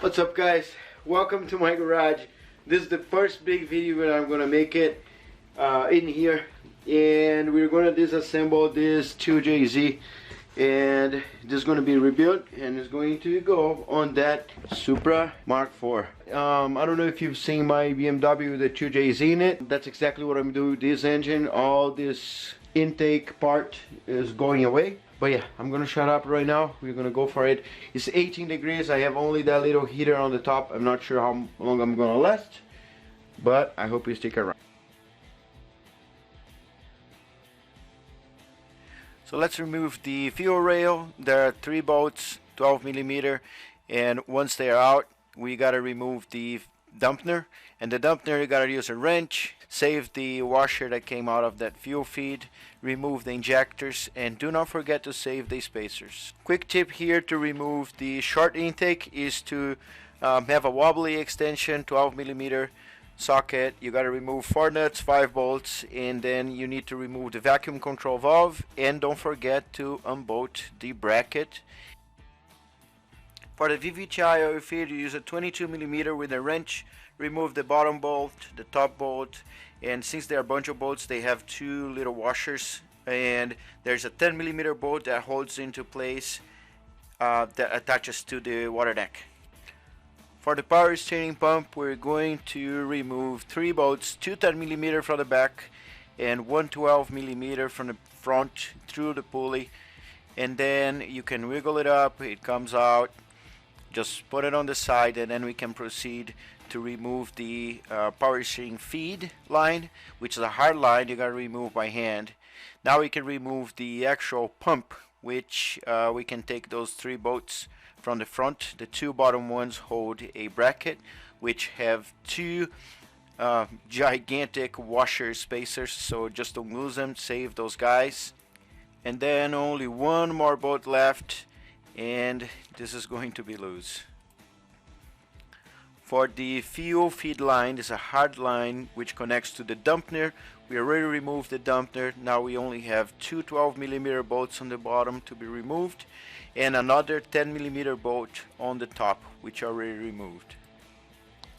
What's up, guys? Welcome to my garage. This is the first big video that I'm gonna make it in here, and we're gonna disassemble this 2JZ, and this is gonna be rebuilt and it's going to go on that Supra Mark IV. I don't know if you've seen my BMW with the 2JZ in it. That's exactly what I'm doing with this engine. All this intake part is going away. But yeah, I'm gonna shut up right now. We're gonna go for it. It's 18 degrees. I have only that little heater on the top. I'm not sure how long I'm gonna last, but I hope you stick around. So let's remove the fuel rail. There are 3 bolts, 12mm, and once they are out, we gotta remove the dampener. And the dampener, you gotta use a wrench, save the washer that came out of that fuel feed, remove the injectors, and do not forget to save the spacers. Quick tip here to remove the short intake is to have a wobbly extension, 12mm socket. You got to remove 4 nuts, 5 bolts, and then you need to remove the vacuum control valve, and don't forget to unbolt the bracket. For the VVTI oil feed, you use a 22mm with a wrench. Remove the bottom bolt, the top bolt, and since they are a bunch of bolts, they have 2 little washers, and there's a 10mm bolt that holds into place that attaches to the water neck. For the power steering pump, we're going to remove 3 bolts, 2 10mm from the back and 1 12mm from the front through the pulley, and then you can wiggle it up, it comes out. Just put it on the side, and then we can proceed to remove the power steering feed line, which is a hard line you gotta remove by hand. Now we can remove the actual pump, which we can take those 3 bolts from the front. The 2 bottom ones hold a bracket, which have 2 gigantic washer spacers, so just don't lose them, save those guys. And then only 1 more bolt left, and this is going to be loose. For the fuel feed line, it's a hard line which connects to the dampener. We already removed the dampener. Now we only have 2 12mm bolts on the bottom to be removed, and another 10mm bolt on the top, which already removed.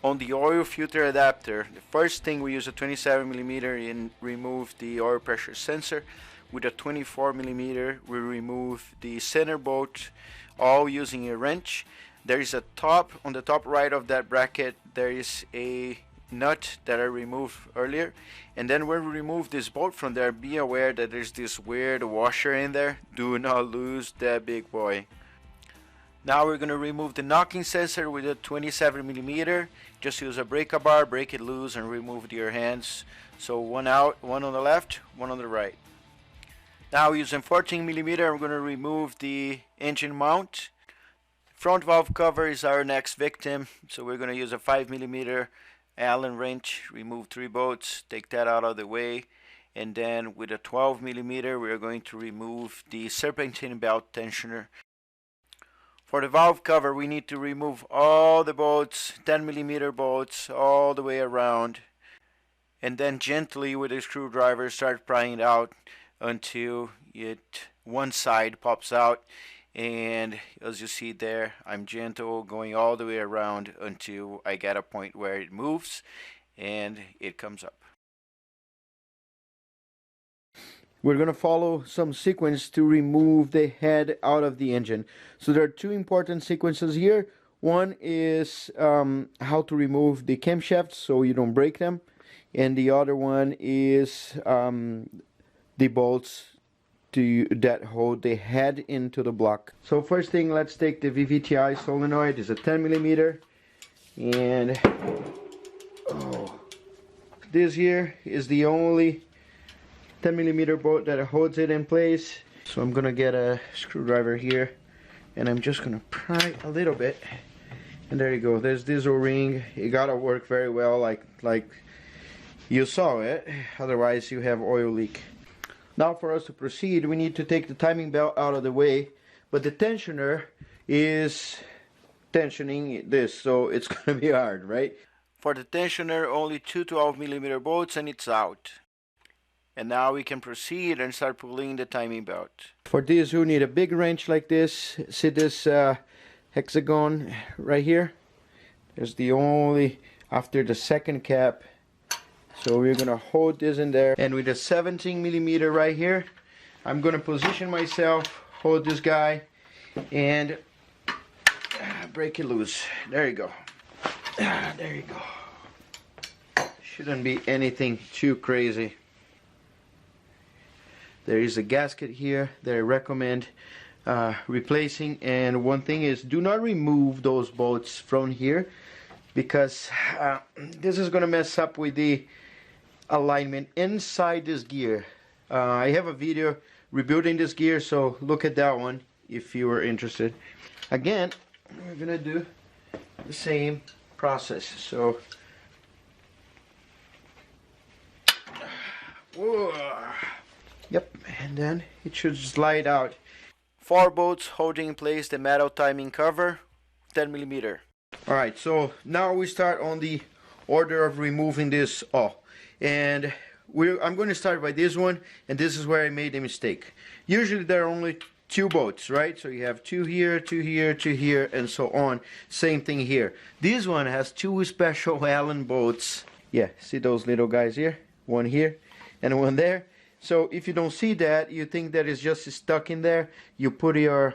On the oil filter adapter, the first thing we use a 27mm and remove the oil pressure sensor. With a 24mm, we remove the center bolt, all using a wrench. There is a top, on the top right of that bracket, there is a nut that I removed earlier. And then when we remove this bolt from there, be aware that there's this weird washer in there. Do not lose that big boy. Now we're going to remove the knocking sensor with a 27mm. Just use a breaker bar, break it loose, and remove with your hands. So 1 out, 1 on the left, 1 on the right. Now using 14mm, I'm going to remove the engine mount. Front valve cover is our next victim, so we're going to use a 5mm Allen wrench, remove 3 bolts, take that out of the way, and then with a 12mm we are going to remove the serpentine belt tensioner. For the valve cover, we need to remove all the bolts, 10mm bolts, all the way around, and then gently with a screwdriver start prying it out until one side pops out. And as you see there, I'm gentle going all the way around until I get a point where it moves and it comes up. We're going to follow some sequence to remove the head out of the engine. So there are 2 important sequences here. One is how to remove the camshafts so you don't break them, and the other one is the bolts that hold the head into the block. So first thing, let's take the VVTI Solenoid. It's a 10mm, and this here is the only 10mm bolt that holds it in place. So I'm gonna get a screwdriver here, and I'm just gonna pry a little bit, and there you go. There's this O-ring. It gotta work very well, like you saw it, otherwise you have oil leak. Now for us to proceed, we need to take the timing belt out of the way, but the tensioner is tensioning this, so it's gonna be hard, right? For the tensioner, only 2 12mm bolts and it's out. And now we can proceed and start pulling the timing belt. For this, you need a big wrench like this. See this hexagon right here? There's the only after the second cap. So we're gonna hold this in there, and with a 17mm right here, I'm gonna position myself, hold this guy, and break it loose. There you go. There you go. Shouldn't be anything too crazy. There is a gasket here that I recommend replacing, and one thing is, do not remove those bolts from here, because this is gonna mess up with the alignment inside this gear. I have a video rebuilding this gear, so look at that one if you are interested. Again, we're gonna do the same process. So whoa. Yep, and then it should slide out. 4 bolts holding in place the metal timing cover, 10mm. Alright, so now we start on the order of removing this all. And I'm going to start by this one, and this is where I made a mistake. Usually there are only 2 bolts, right? So you have 2 here, 2 here, 2 here, and so on. Same thing here. This one has 2 special Allen bolts. Yeah, see those little guys here? One here and one there. So if you don't see that, you think that it's just stuck in there. You put your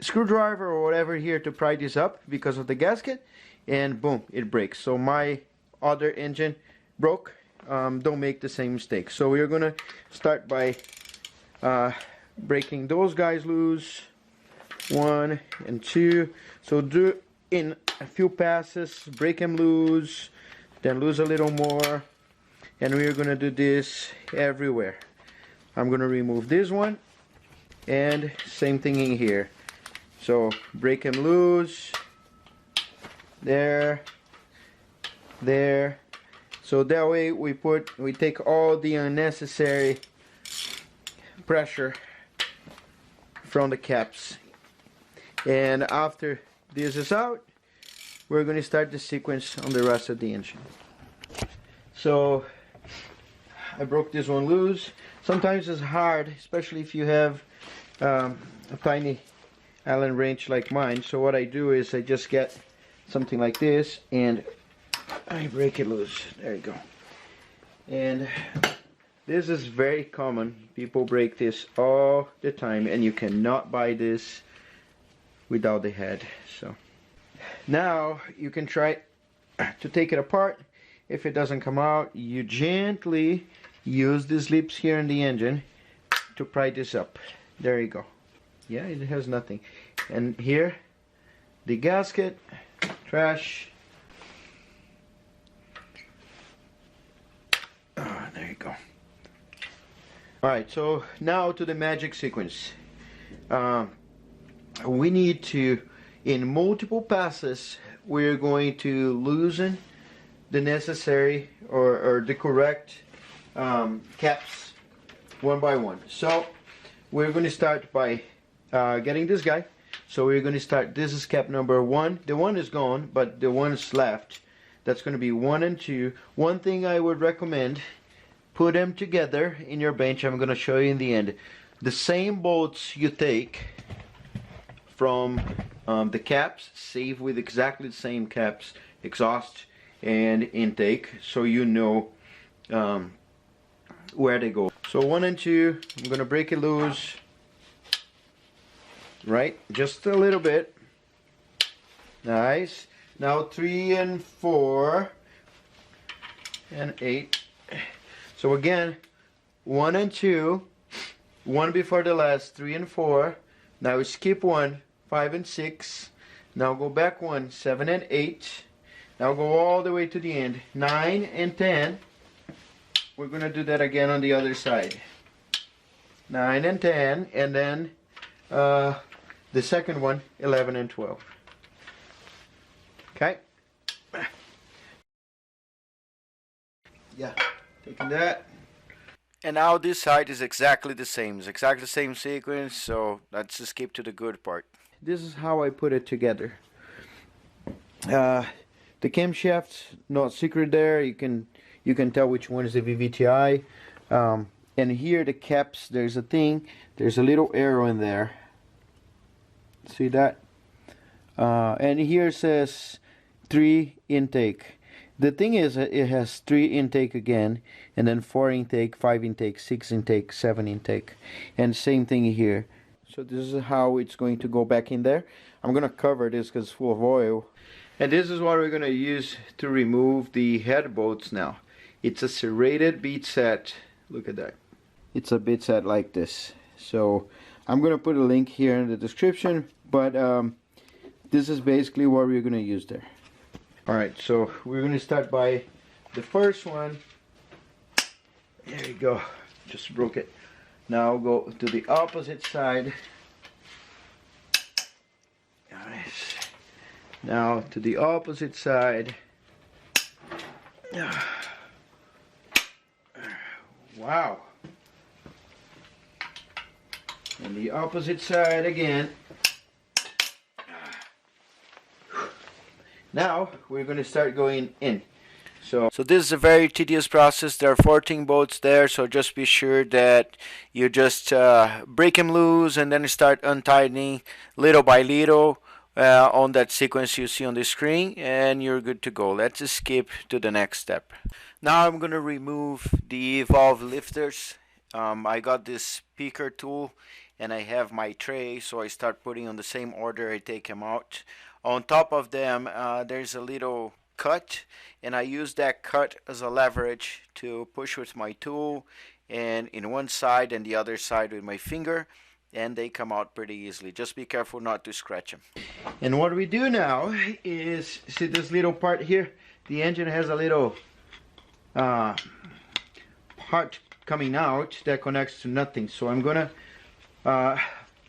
screwdriver or whatever here to pry this up because of the gasket, and boom, it breaks. So my other engine broke. Don't make the same mistake. So we're gonna start by breaking those guys loose, 1 and 2. So do in a few passes, break them loose, then lose a little more, and we're gonna do this everywhere. I'm gonna remove this one, and same thing in here. So break them loose, there, there. So that way we take all the unnecessary pressure from the caps. And after this is out, we're going to start the sequence on the rest of the engine. So I broke this one loose. Sometimes it's hard, especially if you have a tiny Allen wrench like mine. So what I do is I just get something like this and I break it loose. There you go. And this is very common. People break this all the time, and you cannot buy this without the head. So now you can try to take it apart. If it doesn't come out, you gently use these lips here in the engine to pry this up. There you go. Yeah, it has nothing. And here, the gasket, trash. Oh, there you go. Alright, so now to the magic sequence. We need to, in multiple passes, we're going to loosen the necessary or the correct caps one by one. So we're going to start by getting this guy. So we're going to start, this is cap number 1. The 1 is gone, but the 1 is left. That's going to be 1 and 2. One thing I would recommend, put them together in your bench. I'm going to show you in the end. The same bolts you take from the caps, save with exactly the same caps, exhaust and intake, so you know where they go. So 1 and 2, I'm going to break it loose. Right, just a little bit. Nice. Now 3 and 4 and 8. So again, 1 and 2, 1 before the last, 3 and 4. Now we skip 1, 5 and 6. Now go back 1, 7 and 8. Now go all the way to the end, 9 and 10. We're going to do that again on the other side. 9 and 10, and then the second one, 11 and 12. Okay. Yeah, taking that. And now this side is exactly the same. It's exactly the same sequence, so let's just skip to the good part. This is how I put it together. The camshaft's not secret there. You can tell which one is the VVTI. And here the caps, there's a thing, there's a little arrow in there. See that? And here says 3 intake. The thing is, it has 3 intake again, and then 4 intake, 5 intake, 6 intake, 7 intake, and same thing here. So this is how it's going to go back in there. I'm gonna cover this because it's full of oil. And this is what we're gonna use to remove the head bolts now. It's a serrated bead set. Look at that. It's a bit set like this. So I'm gonna put a link here in the description, but this is basically what we're gonna use there. Alright, so we're gonna start by the first one. There you go, just broke it. Now go to the opposite side. Nice. Now to the opposite side. Wow. And the opposite side again. Now we're going to start going in. So this is a very tedious process. There are 14 bolts there, so just be sure that you just break them loose and then start untightening little by little on that sequence you see on the screen, and you're good to go. Let's skip to the next step. Now I'm going to remove the valve lifters. I got this picker tool and I have my tray, so I start putting on the same order I take them out. On top of them there's a little cut, and I use that cut as a leverage to push with my tool, and in one side and the other side with my finger, and they come out pretty easily. Just be careful not to scratch them. And what we do now is, see this little part here, the engine has a little part coming out that connects to nothing, so I'm gonna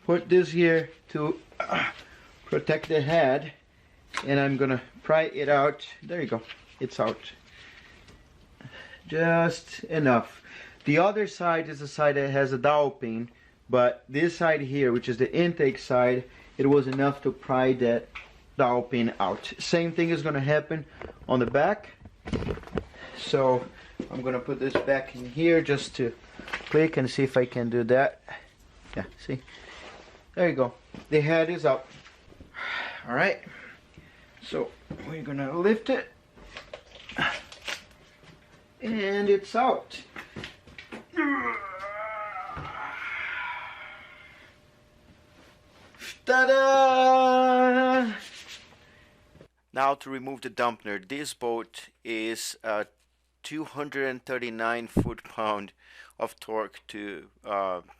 put this here to protect the head, and I'm gonna pry it out. There you go, it's out. Just enough. The other side is the side that has a dowel pin, but this side here, which is the intake side, it was enough to pry that dowel pin out. Same thing is gonna happen on the back. So I'm gonna put this back in here just to click and see if I can do that. Yeah, see? There you go. The head is out. Alright. So we're gonna lift it. And it's out. Ta-da! Now to remove the dampener. This bolt is 239 foot-pound of torque to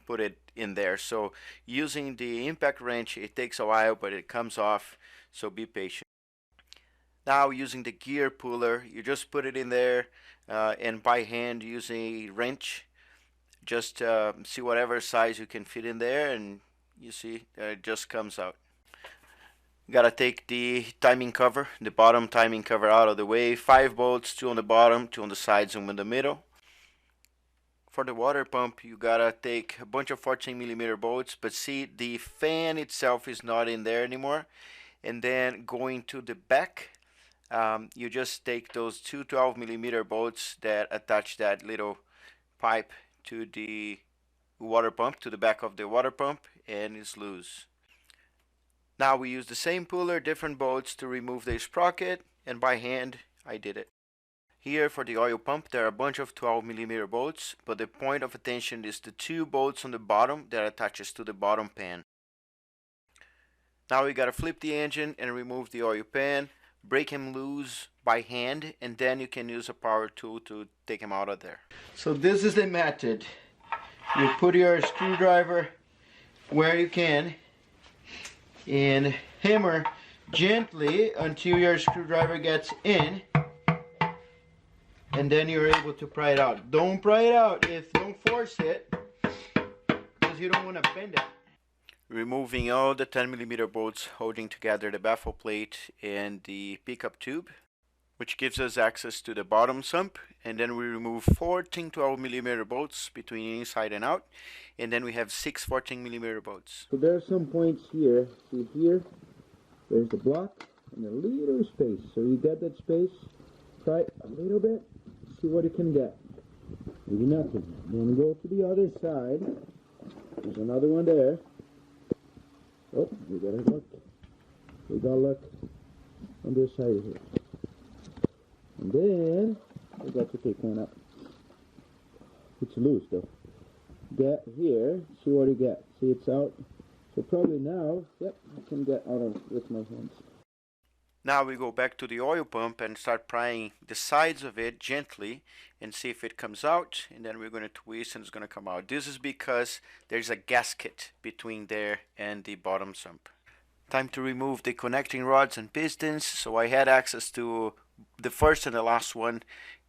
put it in there. So using the impact wrench, it takes a while, but it comes off, so be patient. Now using the gear puller, you just put it in there and by hand using a wrench, just see whatever size you can fit in there, and you see it just comes out. You gotta take the timing cover, the bottom timing cover out of the way. 5 bolts, 2 on the bottom, 2 on the sides, and 1 in the middle. For the water pump, you gotta take a bunch of 14mm bolts, but see, the fan itself is not in there anymore. And then going to the back, you just take those 2 12mm bolts that attach that little pipe to the water pump, to the back of the water pump, and it's loose. Now we use the same puller, different bolts to remove the sprocket, and by hand I did it. Here for the oil pump, there are a bunch of 12mm bolts, but the point of attention is the 2 bolts on the bottom that attaches to the bottom pan. Now we gotta flip the engine and remove the oil pan, break him loose by hand, and then you can use a power tool to take him out of there. So this is the method. You put your screwdriver where you can and hammer gently until your screwdriver gets in, and then you're able to pry it out. Don't pry it out, don't force it, because you don't want to bend it. Removing all the 10mm bolts holding together the baffle plate and the pickup tube, which gives us access to the bottom sump, and then we remove 14 12mm bolts between inside and out, and then we have 6 14mm bolts. So there are some points here. See here, there's the block and a little space. So you get that space, try a little bit, see what you can get. Maybe nothing. Then go to the other side. There's another one there. Oh, you gotta look. We got luck on this side here. And then we got to take one up. It's loose though. Get here, see what you get. See, it's out. So probably now, yep, I can get out of with my hands. Now we go back to the oil pump and start prying the sides of it gently and see if it comes out, and then we're going to twist and it's going to come out. This is because there's a gasket between there and the bottom sump. Time to remove the connecting rods and pistons. So I had access to the first and the last one,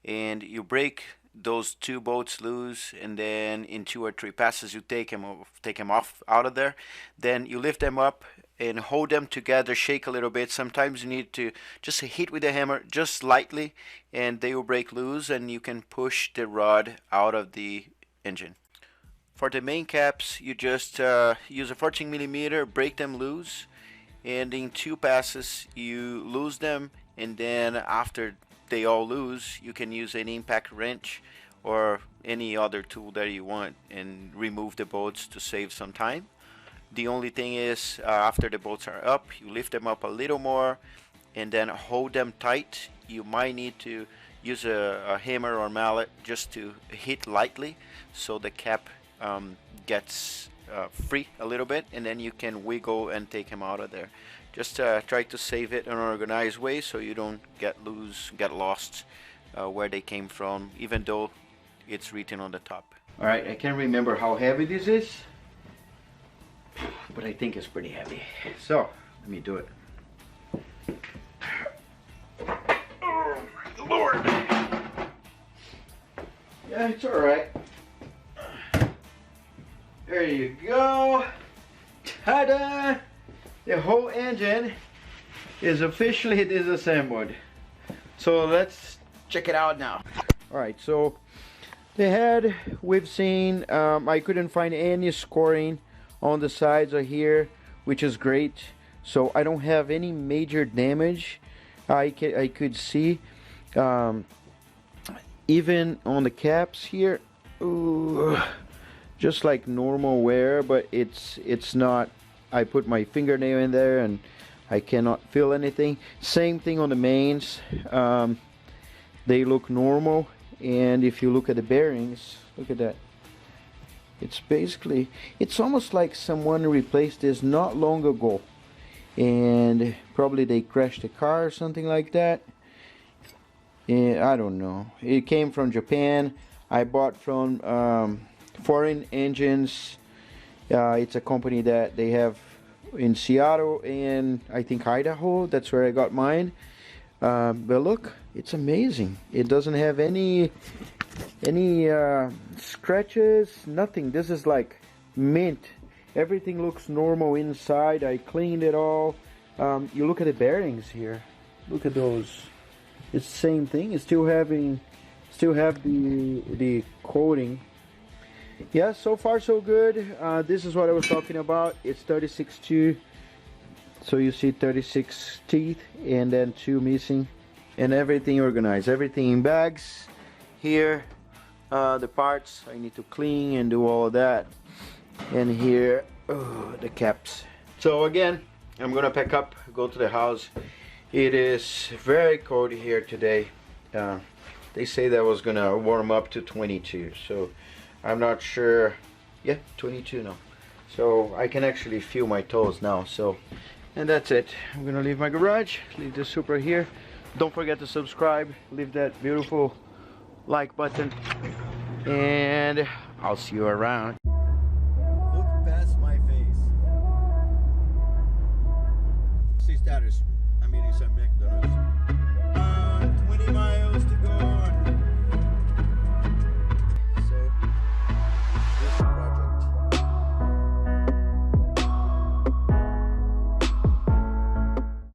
and you break those two bolts loose, and then in 2 or 3 passes you take them off out of there. Then you lift them up and hold them together, shake a little bit. Sometimes you need to just hit with the hammer just lightly and they will break loose, and you can push the rod out of the engine. For the main caps, you just use a 14mm, break them loose, and in 2 passes you lose them, and then after they all loose, you can use an impact wrench or any other tool that you want and remove the bolts to save some time. The only thing is, after the bolts are up, you lift them up a little more and then hold them tight. You might need to use a hammer or mallet just to hit lightly so the cap gets free a little bit, and then you can wiggle and take them out of there. Just try to save it in an organized way so you don't get lost where they came from, even though it's written on the top. Alright, I can't remember how heavy this is, but I think it's pretty heavy. So, let me do it. Oh my Lord! Yeah, it's alright. There you go. Ta-da! The whole engine is officially disassembled. So let's check it out now. Alright, so the head we've seen, I couldn't find any scoring on the sides of here, which is great. So I don't have any major damage I could see. Even on the caps here, ooh, just like normal wear, but it's not. I put my fingernail in there and I cannot feel anything. Same thing on the mains. They look normal, and if you look at the bearings, look at that. It's basically, it's almost like someone replaced this not long ago, and probably they crashed a car or something like that. I don't know. It came from Japan. I bought from Foreign Engines. It's a company that they have in Seattle and I think Idaho. That's where I got mine. But look, it's amazing. It doesn't have any scratches, nothing. This is like mint. Everything looks normal inside. I cleaned it all. You look at the bearings here. Look at those. It's the same thing. It's still have the coating. Yeah, so far so good. This is what I was talking about. It's 36.2, so you see 36 teeth and then 2 missing, and everything organized, everything in bags. Here the parts I need to clean and do all of that, and here the caps. So again, I'm gonna pack up, go to the house. It is very cold here today. They say that was gonna warm up to 22, so I'm not sure. Yeah, 22 now. So I can actually feel my toes now. So, and that's it. I'm gonna leave my garage, leave the Supra here. Don't forget to subscribe, leave that beautiful like button, and I'll see you around. Look past my face. See status. I'm eating some McDonald's. 20 miles to go.